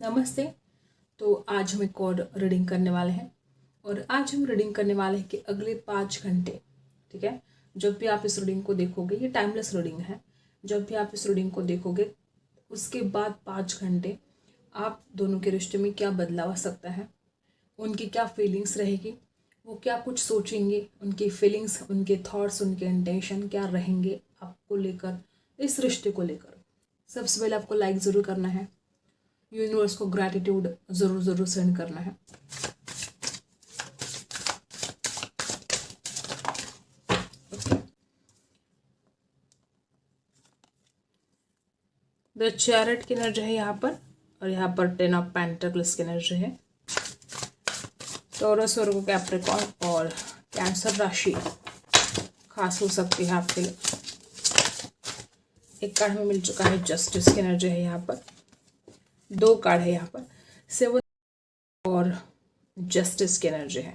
नमस्ते। तो आज हम एक और रीडिंग करने वाले हैं और आज हम रीडिंग करने वाले हैं कि अगले 5 घंटे, ठीक है। जब भी आप इस रीडिंग को देखोगे, ये टाइमलेस रीडिंग है। जब भी आप इस रीडिंग को देखोगे उसके बाद 5 घंटे आप दोनों के रिश्ते में क्या बदलाव आ सकता है, उनकी क्या फीलिंग्स रहेगी, वो क्या कुछ सोचेंगे, उनकी फीलिंग्स, उनके थॉट्स, उनके इंटेंशन क्या रहेंगे आपको लेकर, इस रिश्ते को लेकर। सबसे पहले आपको लाइक ज़रूर करना है, यूनिवर्स को ग्रैटिट्यूड ज़रूर ज़रूर सेंड करना है। द चैरियट की एनर्जी है यहाँ पर, और यहाँ पर 10 ऑफ पेंटिकल्स की एनर्जी है। टॉरस, वर्गो, कैप्रिकॉर्न और कैंसर राशि खास हो सकती है आपके लिए। एक कार्ड में मिल चुका है जस्टिस की एनर्जी है यहाँ पर। 2 कार्ड है यहाँ पर, 7 और जस्टिस की एनर्जी है,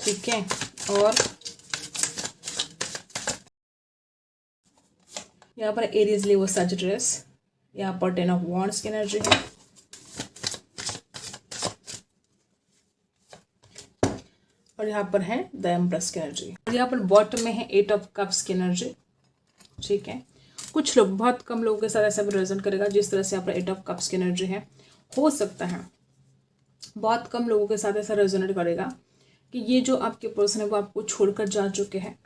ठीक है। और यहाँ पर एरीज, लियो, सजिटेरियस। यहाँ पर 10 ऑफ वॉन्ड्स की एनर्जी है। और यहाँ पर है द एम्प्रेस की एनर्जी। यहाँ पर बॉटम में है 8 ऑफ कप्स की एनर्जी, ठीक है। कुछ लोग, बहुत कम लोगों के साथ ऐसा भी रिजल्ट करेगा जिस तरह से यहाँ पर 8 ऑफ कप्स की एनर्जी है। हो सकता है बहुत कम लोगों के साथ ऐसा रेजोनेट करेगा कि ये जो आपके पर्सन है वो आपको छोड़कर जा चुके हैं।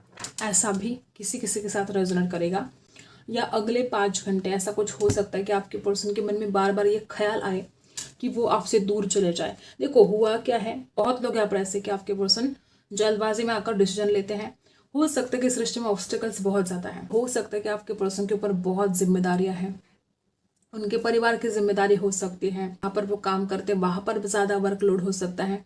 ऐसा भी किसी किसी के साथ रेजोनेट करेगा। या अगले 5 घंटे ऐसा कुछ हो सकता है कि आपके पर्सन के मन में बार बार ये ख्याल आए कि वो आपसे दूर चले जाए। देखो हुआ क्या है, बहुत लोग यहाँ पर ऐसे कि आपके पर्सन जल्दबाजी में आकर डिसीजन लेते हैं। हो सकता है कि इस रिश्ते में ऑब्स्टिकल्स बहुत ज़्यादा हैं। हो सकता है कि आपके पर्सन के ऊपर बहुत जिम्मेदारियां हैं, उनके परिवार की जिम्मेदारी हो सकती है। यहाँ पर वो काम करते हैं, वहाँ पर ज़्यादा वर्कलोड हो सकता है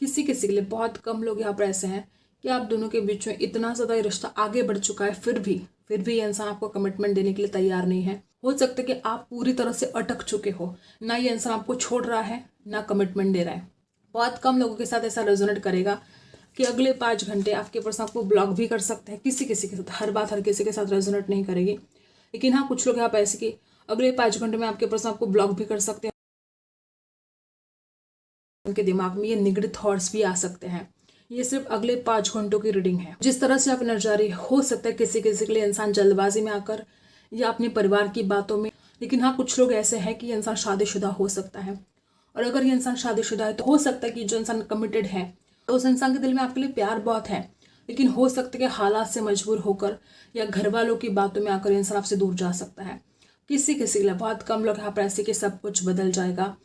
किसी किसी के लिए। बहुत कम लोग यहाँ पर ऐसे हैं कि आप दोनों के बीच में इतना ज़्यादा ये रिश्ता आगे बढ़ चुका है, फिर भी ये इंसान आपको कमिटमेंट देने के लिए तैयार नहीं है। हो सकता है कि आप पूरी तरह से अटक चुके हो, ना ये इंसान आपको छोड़ रहा है ना कमिटमेंट दे रहा है। बहुत कम लोगों के साथ ऐसा रेजोनेट करेगा कि अगले 5 घंटे आपके पर्सन आपको ब्लॉक भी कर सकते हैं। किसी किसी के साथ, हर बात हर किसी के साथ रेजोनेट नहीं करेगी, लेकिन हाँ कुछ लोग यहाँ पर ऐसे कि अगले 5 घंटे में आपके पर्सन आपको ब्लॉक भी कर सकते हैं। उनके दिमाग में ये निगेटिव थॉट्स भी आ सकते हैं। ये सिर्फ अगले 5 घंटों की रीडिंग है। जिस तरह से आप एनर्जी आ रही है, हो सकता है किसी किसी के लिए इंसान जल्दबाजी में आकर या अपने परिवार की बातों में, लेकिन हाँ कुछ लोग ऐसे हैं कि इंसान शादीशुदा हो सकता है। और अगर ये इंसान शादीशुदा है तो हो सकता है कि जो इंसान कमिटेड है तो उस इंसान के दिल में आपके लिए प्यार बहुत है, लेकिन हो सकता है कि हालात से मजबूर होकर या घर वालों की बातों में आकर इंसान आपसे दूर जा सकता है। किसी किसी के लिए, बहुत कम लोग यहाँ पर ऐसे कि सब कुछ बदल जाएगा।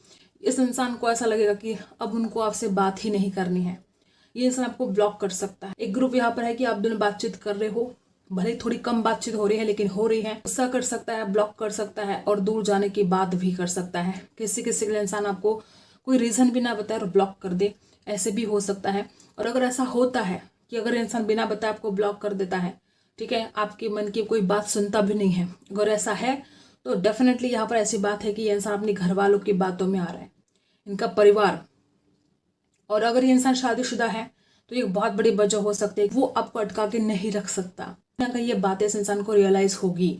इस इंसान को ऐसा लगेगा कि अब उनको आपसे बात ही नहीं करनी है। ये इंसान आपको ब्लॉक कर सकता है। एक ग्रुप यहाँ पर है कि आप दोनों बातचीत कर रहे हो, भले थोड़ी कम बातचीत हो रही है लेकिन हो रही है। गुस्सा कर सकता है, ब्लॉक कर सकता है और दूर जाने की बात भी कर सकता है। किसी किसी के लिए इंसान आपको कोई रीजन भी ना बताए और ब्लॉक कर दे, ऐसे भी हो सकता है। और अगर ऐसा होता है कि अगर इंसान बिना बताए आपको ब्लॉक कर देता है, ठीक है, आपके मन की कोई बात सुनता भी नहीं है, अगर ऐसा है तो डेफिनेटली यहाँ पर ऐसी बात है कि ये इंसान अपने घर वालों की बातों में आ रहा है, इनका परिवार। और अगर ये इंसान शादीशुदा है तो ये बहुत बड़ी वजह हो सकती है, वो आपको अटका के नहीं रख सकता। कहीं ये बात इस इंसान को रियलाइज होगी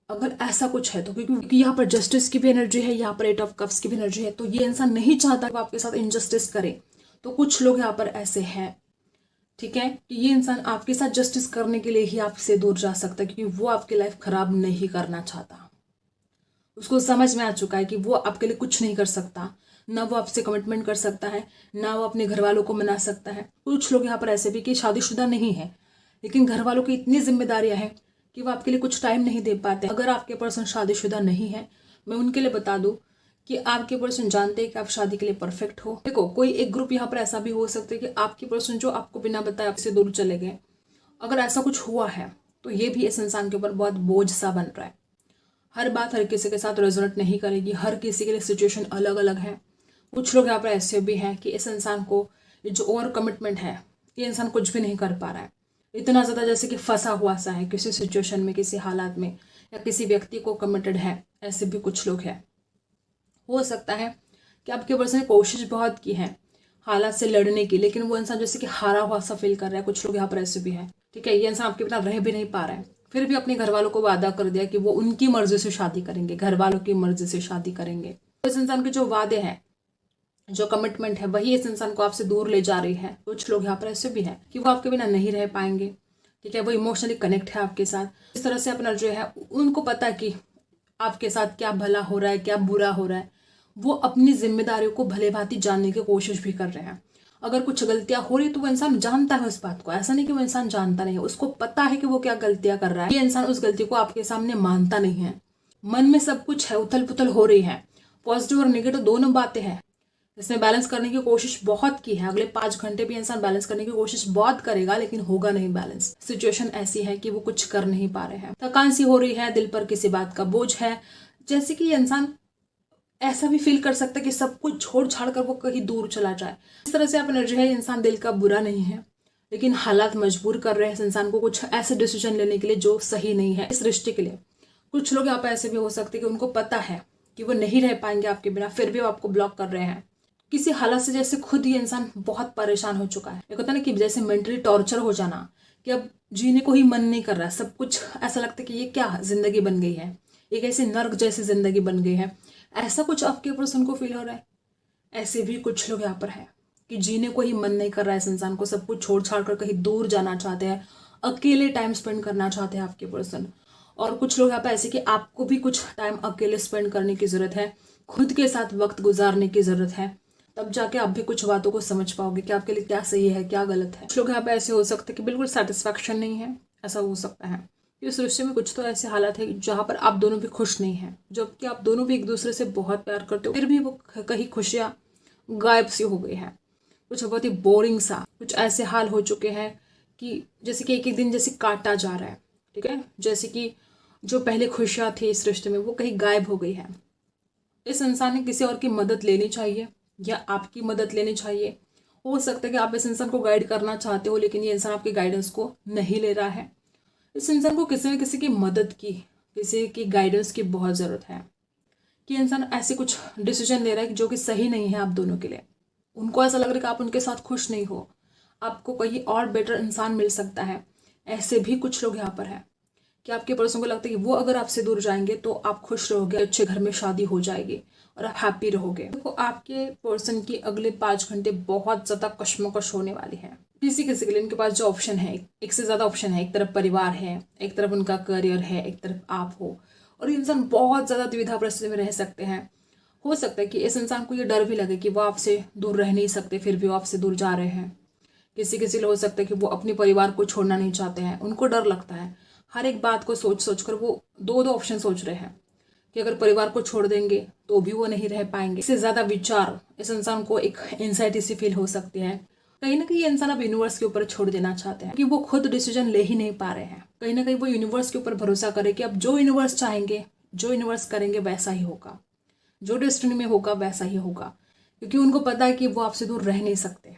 अगर ऐसा कुछ है तो, क्योंकि यहाँ पर जस्टिस की भी एनर्जी है, यहाँ पर 8 ऑफ कप्स की भी एनर्जी है। तो ये इंसान नहीं चाहता कि वो आपके साथ इनजस्टिस करे। तो कुछ लोग यहाँ पर ऐसे हैं, ठीक है, कि ये इंसान आपके साथ जस्टिस करने के लिए ही आपसे दूर जा सकता है, क्योंकि वो आपकी लाइफ खराब नहीं करना चाहता। उसको समझ में आ चुका है कि वो आपके लिए कुछ नहीं कर सकता, ना वो आपसे कमिटमेंट कर सकता है, ना वो अपने घर वालों को मना सकता है। कुछ लोग यहाँ पर ऐसे भी कि शादीशुदा नहीं है लेकिन घर वालों की इतनी जिम्मेदारियां हैं कि वो आपके लिए कुछ टाइम नहीं दे पाते। अगर आपके पर्सन शादीशुदा नहीं है, मैं उनके लिए बता दूं कि आपके पर्सन जानते हैं कि आप शादी के लिए परफेक्ट हो। देखो कोई एक ग्रुप यहाँ पर ऐसा भी हो सकता है कि आपके पर्सन जो आपको बिना बताए आपसे दूर चले गए। अगर ऐसा कुछ हुआ है तो ये भी इस इंसान के ऊपर बहुत बोझ सा बन रहा है। हर बात हर किसी के साथ रेजोनेट नहीं करेगी, हर किसी के लिए सिचुएशन अलग अलग है। कुछ लोग यहाँ पर ऐसे भी हैं कि इस इंसान को ये जो ओवर कमिटमेंट है, ये इंसान कुछ भी नहीं कर पा रहा है, इतना ज़्यादा जैसे कि फंसा हुआ सा है किसी सिचुएशन में, किसी हालात में, या किसी व्यक्ति को कमिटेड है। ऐसे भी कुछ लोग हैं। हो सकता है कि आपके पर्सन ने कोशिश बहुत की है हालात से लड़ने की, लेकिन वो इंसान जैसे कि हारा हुआ सा फील कर रहा है। कुछ लोग यहाँ पर ऐसे भी हैं, ठीक है, ये इंसान आपके बिना रह भी नहीं पा रहा है, फिर भी अपने घर वालों को वादा कर दिया कि वो उनकी मर्जी से शादी करेंगे, घर वालों की मर्जी से शादी करेंगे। इस इंसान के जो वादे हैं, जो कमिटमेंट है, वही इस इंसान को आपसे दूर ले जा रही है। कुछ लोग यहाँ पर ऐसे भी हैं कि वो आपके बिना नहीं रह पाएंगे, ठीक है, वो इमोशनली कनेक्ट है आपके साथ। इस तरह से अपना जो है, उनको पता कि आपके साथ क्या भला हो रहा है, क्या बुरा हो रहा है। वो अपनी जिम्मेदारियों को भले भांति जानने की कोशिश भी कर रहे हैं। अगर कुछ गलतियां हो रही तो वो इंसान जानता है उस बात को, ऐसा नहीं कि वो इंसान जानता नहीं है, उसको पता है कि वो क्या गलतियां कर रहा है। ये इंसान उस गलती को आपके सामने मानता नहीं है। मन में सब कुछ है, उथल पुथल हो रही है, पॉजिटिव और नेगेटिव दोनों बातें हैं। इसने बैलेंस करने की कोशिश बहुत की है। अगले 5 घंटे भी इंसान बैलेंस करने की कोशिश बहुत करेगा, लेकिन होगा नहीं बैलेंस। सिचुएशन ऐसी है कि वो कुछ कर नहीं पा रहे हैं। थकान सी हो रही है, दिल पर किसी बात का बोझ है, जैसे कि ये इंसान ऐसा भी फील कर सकता है कि सब कुछ छोड़ छाड़ कर वो कहीं दूर चला जाए। इस तरह से आप एनर्जी है। इंसान दिल का बुरा नहीं है, लेकिन हालात मजबूर कर रहे हैं इस इंसान को कुछ ऐसे डिसीजन लेने के लिए जो सही नहीं है इस रिश्ते के लिए। कुछ लोग यहाँ पे ऐसे भी हो सकते हैं कि उनको पता है कि वो नहीं रह पाएंगे आपके बिना, फिर भी वो आपको ब्लॉक कर रहे हैं। किसी हालत से जैसे खुद ये इंसान बहुत परेशान हो चुका है। एक होता है ना कि जैसे मेंटली टॉर्चर हो जाना, कि अब जीने को ही मन नहीं कर रहा, सब कुछ ऐसा लगता है कि ये क्या जिंदगी बन गई है, एक ऐसी नर्क जैसी जिंदगी बन गई है। ऐसा कुछ आपके पर्सन को फील हो रहा है। ऐसे भी कुछ लोग यहाँ पर है कि जीने को ही मन नहीं कर रहा है इस इंसान को, सब कुछ छोड़ छाड़ कर कहीं दूर जाना चाहते हैं, अकेले टाइम स्पेंड करना चाहते हैं आपके पर्सन। और कुछ लोग यहाँ पे ऐसे कि आपको भी कुछ टाइम अकेले स्पेंड करने की जरूरत है, खुद के साथ वक्त गुजारने की जरूरत है, तब जाके आप भी कुछ बातों को समझ पाओगे कि आपके लिए क्या सही है क्या गलत है। कुछ लोग यहाँ पे ऐसे हो सकते हैं कि बिल्कुल सेटिस्फैक्शन नहीं है, ऐसा हो सकता है। इस रिश्ते में कुछ तो ऐसे हालात है जहाँ पर आप दोनों भी खुश नहीं हैं, जबकि आप दोनों भी एक दूसरे से बहुत प्यार करते हो, फिर भी वो कहीं खुशियाँ गायब सी हो गई है। कुछ बहुत ही बोरिंग सा, कुछ ऐसे हाल हो चुके हैं कि जैसे कि एक एक दिन जैसे काटा जा रहा है, ठीक है, जैसे कि जो पहले खुशियाँ थी इस रिश्ते में वो कहीं गायब हो गई है। इस इंसान ने किसी और की मदद लेनी चाहिए या आपकी मदद लेनी चाहिए। हो सकता है कि आप इस इंसान को गाइड करना चाहते हो, लेकिन ये इंसान आपके गाइडेंस को नहीं ले रहा है। इस इंसान को किसी न किसी की मदद की, किसी की गाइडेंस की बहुत ज़रूरत है कि इंसान ऐसे कुछ डिसीजन ले रहा है जो कि सही नहीं है आप दोनों के लिए। उनको ऐसा लग रहा है कि आप उनके साथ खुश नहीं हो, आपको कहीं और बेटर इंसान मिल सकता है। ऐसे भी कुछ लोग यहाँ पर हैं कि आपके पर्सन को लगता है कि वो अगर आपसे दूर जाएंगे तो आप खुश रहोगे, अच्छे घर में शादी हो जाएगी और आप हैप्पी रहोगे। देखो आपके पर्सन की अगले 5 घंटे बहुत ज़्यादा कश्मकश होने वाली है। किसी किसी के लिए इनके पास जो ऑप्शन है, एक से ज़्यादा ऑप्शन है, एक तरफ परिवार है, एक तरफ उनका करियर है, एक तरफ आप हो, और ये इंसान बहुत ज़्यादा दुविधा परिस्थिति में रह सकते हैं। हो सकता है कि इस इंसान को ये डर भी लगे कि वो आपसे दूर रह नहीं सकते, फिर भी वो आपसे दूर जा रहे हैं। किसी किसी को हो सकता है कि वो अपने परिवार को छोड़ना नहीं चाहते हैं, उनको डर लगता है। हर एक बात को सोच सोच कर वो दो ऑप्शन सोच रहे हैं कि अगर परिवार को छोड़ देंगे तो भी वो नहीं रह पाएंगे। इससे ज़्यादा विचार इस इंसान को एक एंजाइटी सी फील हो सकती है। कहीं ना कहीं ये इंसान अब यूनिवर्स के ऊपर छोड़ देना चाहते हैं कि वो खुद डिसीजन ले ही नहीं पा रहे हैं। कहीं ना कहीं वो यूनिवर्स के ऊपर भरोसा करे कि अब जो यूनिवर्स चाहेंगे, जो यूनिवर्स करेंगे वैसा ही होगा, जो डेस्टिनी में होगा वैसा ही होगा, क्योंकि उनको पता है कि वो आपसे दूर रह नहीं सकते।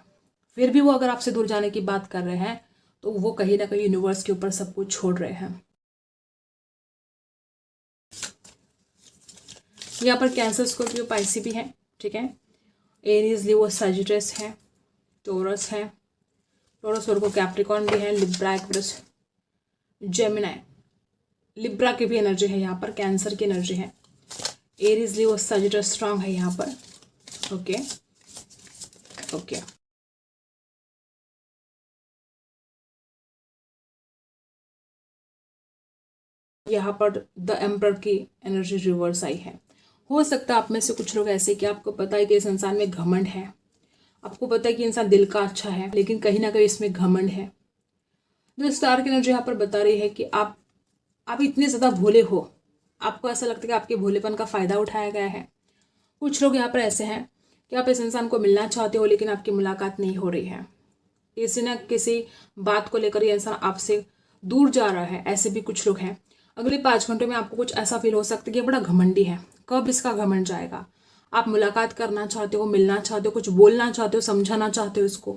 फिर भी वो अगर आपसे दूर जाने की बात कर रहे हैं तो वो कहीं ना कहीं यूनिवर्स के ऊपर सब कुछ छोड़ रहे हैं। यहाँ पर कैंसर, स्कॉर्पियो, पाइसी भी है, ठीक है, एरीज, लियो, सजिटस है, टोरस है, टोरस और को कैप्रिकॉर्न भी है, लिब्रा, एक्वेरियस, जेमिनी, लिब्रा की भी एनर्जी है यहाँ पर, कैंसर की एनर्जी है, एरीज, लियो, सजिटस स्ट्रांग है यहाँ पर। ओके ओके यहाँ पर द एम्पर की एनर्जी रिवर्स आई है। हो सकता है आप में से कुछ लोग ऐसे कि आपको पता है कि इस इंसान में घमंड है, आपको पता है कि इंसान दिल का अच्छा है, लेकिन कहीं ना कहीं इसमें घमंड है। जो स्टार की एनर्जी यहाँ पर बता रही है कि आप इतने ज़्यादा भोले हो, आपको ऐसा लगता है कि आपके भोलेपन का फ़ायदा उठाया गया है। कुछ लोग यहाँ पर ऐसे हैं कि आप इस इंसान को मिलना चाहते हो, लेकिन आपकी मुलाकात नहीं हो रही है। किसी न किसी बात को लेकर ये इंसान आपसे दूर जा रहा है। ऐसे भी कुछ लोग हैं। अगले 5 घंटे में आपको कुछ ऐसा फील हो सकता है कि ये बड़ा घमंडी है, कब इसका घमंड जाएगा। आप मुलाकात करना चाहते हो, मिलना चाहते हो, कुछ बोलना चाहते हो, समझाना चाहते हो इसको,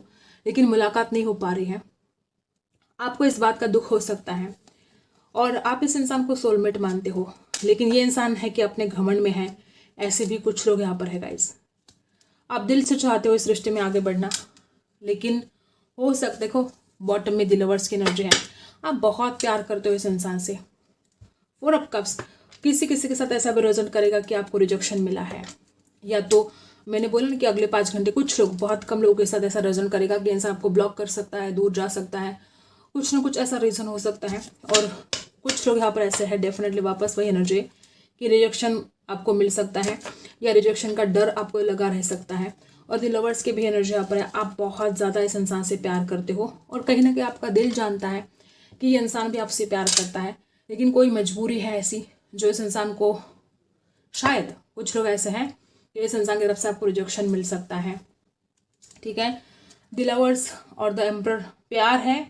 लेकिन मुलाकात नहीं हो पा रही है। आपको इस बात का दुख हो सकता है और आप इस इंसान को सोलमेट मानते हो, लेकिन ये इंसान है कि अपने घमंड में है। ऐसे भी कुछ लोग यहाँ पर है गाइस। आप दिल से चाहते हो इस रिश्ते में आगे बढ़ना, लेकिन हो सकता है, देखो बॉटम में द लवर्स की एनर्जी है, आप बहुत प्यार करते हो इस इंसान से। 4 ऑफ कप्स, किसी किसी के साथ ऐसा भी रेजोनेट करेगा कि आपको रिजेक्शन मिला है, या तो मैंने बोला ना कि अगले 5 घंटे कुछ लोग, बहुत कम लोगों के साथ ऐसा रेजोनेट करेगा कि इंसान आपको ब्लॉक कर सकता है, दूर जा सकता है, कुछ ना कुछ ऐसा रीज़न हो सकता है। और कुछ लोग यहाँ पर ऐसे है डेफिनेटली वापस वही एनर्जी कि रिजेक्शन आपको मिल सकता है या रिजेक्शन का डर आपको लगा रह सकता है। और द लवर्स की भी एनर्जी यहाँ पर है, आप बहुत ज़्यादा इस इंसान से प्यार करते हो और कहीं ना कहीं आपका दिल जानता है कि ये इंसान भी आपसे प्यार करता है, लेकिन कोई मजबूरी है ऐसी जो इस इंसान को, शायद कुछ लोग ऐसे हैं कि इस इंसान की तरफ से आपको रिजेक्शन मिल सकता है। ठीक है, द लवर्स और द एम्परर प्यार है,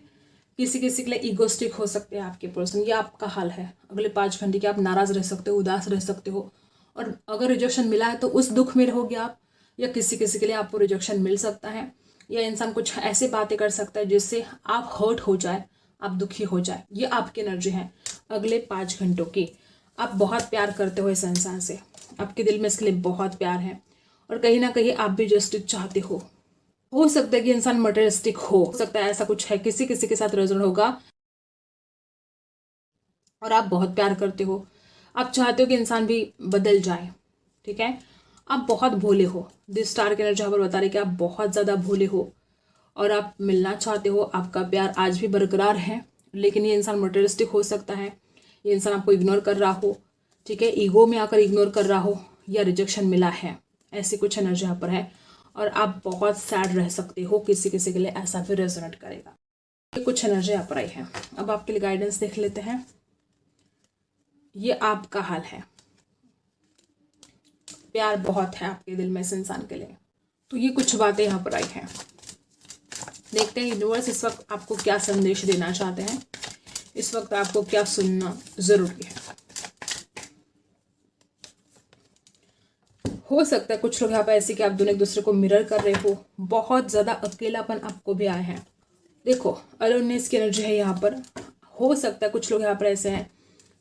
किसी किसी के लिए ईगोस्टिक हो सकते हैं आपके पर्सन, ये आपका हाल है। अगले 5 घंटे के आप नाराज़ रह सकते हो, उदास रह सकते हो, और अगर रिजेक्शन मिला है तो उस दुख में रहोगे आप, या किसी किसी के लिए आपको रिजेक्शन मिल सकता है, या इंसान कुछ ऐसे बातें कर सकता है जिससे आप हर्ट हो जाए, आप दुखी हो जाए। ये आपकी एनर्जी है अगले 5 घंटों की। आप बहुत प्यार करते हो इस इंसान से, आपके दिल में इसके लिए बहुत प्यार है, और कहीं ना कहीं आप भी जस्टिस चाहते हो सकता है कि इंसान मटेरियलिस्टिक हो सकता है, ऐसा कुछ है, किसी किसी के साथ रेजोनेट होगा। और आप बहुत प्यार करते हो, आप चाहते हो कि इंसान भी बदल जाए। ठीक है, आप बहुत भोले हो, दिस स्टार की एनर्जी यहाँ पर बता रही है कि आप बहुत ज़्यादा भोले हो और आप मिलना चाहते हो, आपका प्यार आज भी बरकरार है, लेकिन ये इंसान मटेरियलिस्टिक हो सकता है, ये इंसान आपको इग्नोर कर रहा हो। ठीक है, ईगो में आकर इग्नोर कर रहा हो, या रिजेक्शन मिला है, ऐसी कुछ एनर्जी यहाँ पर है। और आप बहुत सैड रह सकते हो, किसी किसी के लिए ऐसा भी रेजोनेट करेगा। ये कुछ एनर्जी यहाँ पर आई है। अब आपके लिए गाइडेंस देख लेते हैं। ये आपका हाल है, प्यार बहुत है आपके दिल में इस इंसान के लिए। तो ये कुछ बातें यहाँ पर आई हैं, देखते हैं यूनिवर्स इस वक्त आपको क्या संदेश देना चाहते हैं, इस वक्त आपको क्या सुनना जरूरी है। हो सकता है कुछ लोग यहाँ पर ऐसे कि आप दोनों एक दूसरे को मिरर कर रहे हो, बहुत ज़्यादा अकेलापन आपको भी आया है। देखो अलोननेस की एनर्जी है यहाँ पर। हो सकता है कुछ लोग यहाँ पर ऐसे हैं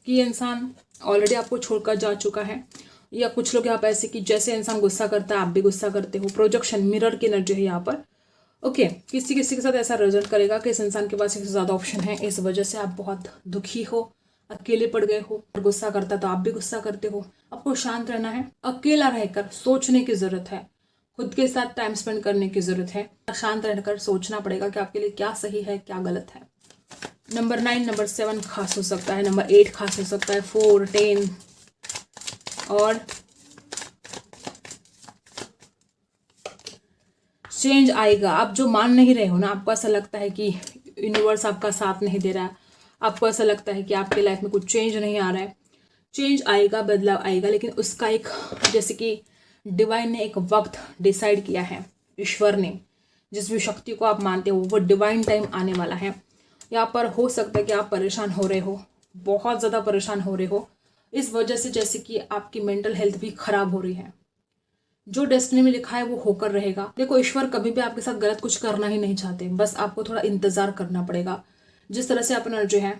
कि ये इंसान ऑलरेडी आपको छोड़कर जा चुका है, या कुछ लोग यहाँ पर ऐसे कि जैसे इंसान गुस्सा करता है आप भी गुस्सा करते हो। प्रोजेक्शन मिरर की एनर्जी है यहाँ पर। ओके, किसी किसी के साथ ऐसा रिजल्ट करेगा कि इस इंसान के पास एक से ज़्यादा ऑप्शन है, इस वजह से आप बहुत दुखी हो, अकेले पड़ गए हो। गुस्सा करता तो आप भी गुस्सा करते हो। आपको शांत रहना है, अकेला रहकर सोचने की जरूरत है, खुद के साथ टाइम स्पेंड करने की जरूरत है। शांत रहकर सोचना पड़ेगा कि आपके लिए क्या सही है क्या गलत है। नंबर 9, नंबर 7 खास हो सकता है, नंबर 8 खास हो सकता है, 4, 10 और चेंज आएगा। आप जो मान नहीं रहे हो ना, आपको ऐसा लगता है कि यूनिवर्स आपका साथ नहीं दे रहा है, आपको ऐसा लगता है कि आपके लाइफ में कुछ चेंज नहीं आ रहा है। चेंज आएगा, बदलाव आएगा, लेकिन उसका एक, जैसे कि डिवाइन ने एक वक्त डिसाइड किया है, ईश्वर ने, जिस भी शक्ति को आप मानते हो वो डिवाइन टाइम आने वाला है। यहाँ पर हो सकता है कि आप परेशान हो रहे हो, बहुत ज़्यादा परेशान हो रहे हो, इस वजह से जैसे कि आपकी मेंटल हेल्थ भी खराब हो रही है। जो डेस्टिनी में लिखा है वो होकर रहेगा। देखो ईश्वर कभी भी आपके साथ गलत कुछ करना ही नहीं चाहते, बस आपको थोड़ा इंतजार करना पड़ेगा। जिस तरह से अपना जो है,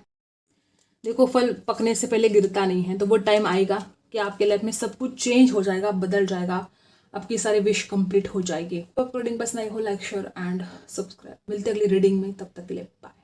देखो फल पकने से पहले गिरता नहीं है, तो वो टाइम आएगा कि आपके लाइफ में सब कुछ चेंज हो जाएगा, बदल जाएगा, आपकी सारी विश कंप्लीट हो जाएगी। रीडिंग बस नहीं हो, लाइक शेयर एंड सब्सक्राइब। मिलते अगली रीडिंग में, तब तक के लिए बाय।